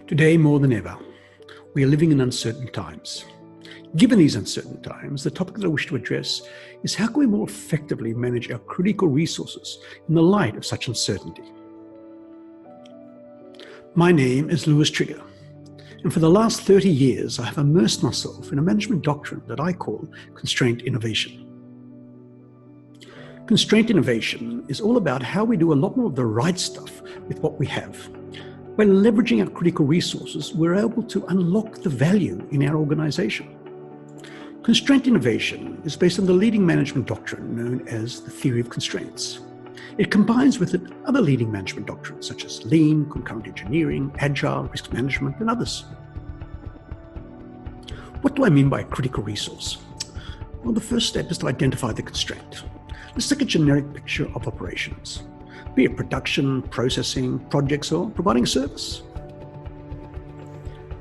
Today, more than ever, we are living in uncertain times. Given these uncertain times, the topic that I wish to address is how can we more effectively manage our critical resources in the light of such uncertainty? My name is Lewis Trigger, and for the last 30 years, I have immersed myself in a management doctrine that I call Constraint Innovation. Constraint Innovation is all about how we do a lot more of the right stuff with what we have. By leveraging our critical resources, we're able to unlock the value in our organization. Constraint Innovation is based on the leading management doctrine known as the theory of constraints. It combines with it other leading management doctrines such as lean, concurrent engineering, agile, risk management, and others. What do I mean by a critical resource? Well, the first step is to identify the constraint. Let's take a generic picture of operations, be it production, processing, projects, or providing service.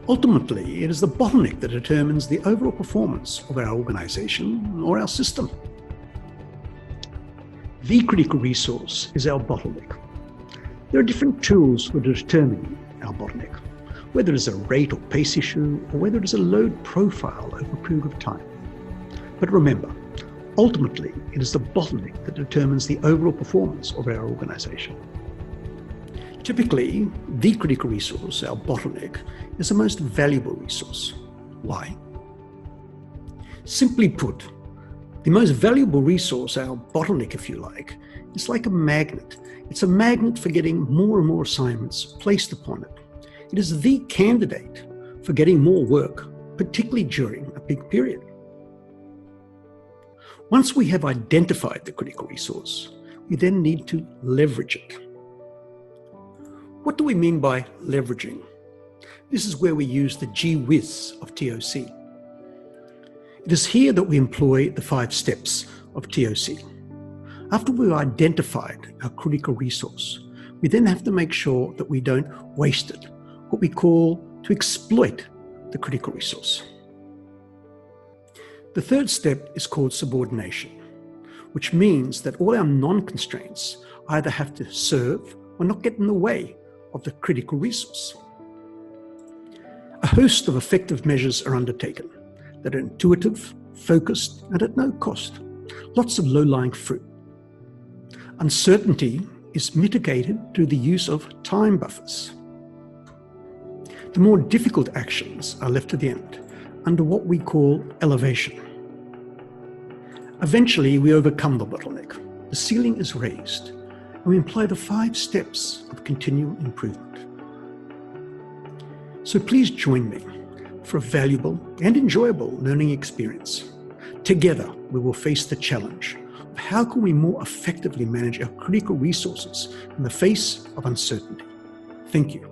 Ultimately, it is the bottleneck that determines the overall performance of our organization or our system. The critical resource is our bottleneck. There are different tools for determining our bottleneck, whether it's a rate or pace issue, or whether it is a load profile over a period of time. But remember, ultimately, it is the bottleneck that determines the overall performance of our organization. Typically, the critical resource, our bottleneck, is the most valuable resource. Why? Simply put, the most valuable resource, our bottleneck if you like, is like a magnet. It's a magnet for getting more and more assignments placed upon it. It is the candidate for getting more work, particularly during a peak period. Once we have identified the critical resource, we then need to leverage it. What do we mean by leveraging? This is where we use the gee whiz of TOC. It is here that we employ the 5 steps of TOC. After we've identified our critical resource, we then have to make sure that we don't waste it, what we call to exploit the critical resource. The third step is called subordination, which means that all our non-constraints either have to serve or not get in the way of the critical resource. A host of effective measures are undertaken that are intuitive, focused, and at no cost. Lots of low-lying fruit. Uncertainty is mitigated through the use of time buffers. The more difficult actions are left to the end under what we call elevation. Eventually, we overcome the bottleneck. The ceiling is raised, and we employ the 5 steps of continual improvement. So please join me for a valuable and enjoyable learning experience. Together, we will face the challenge of how can we more effectively manage our critical resources in the face of uncertainty. Thank you.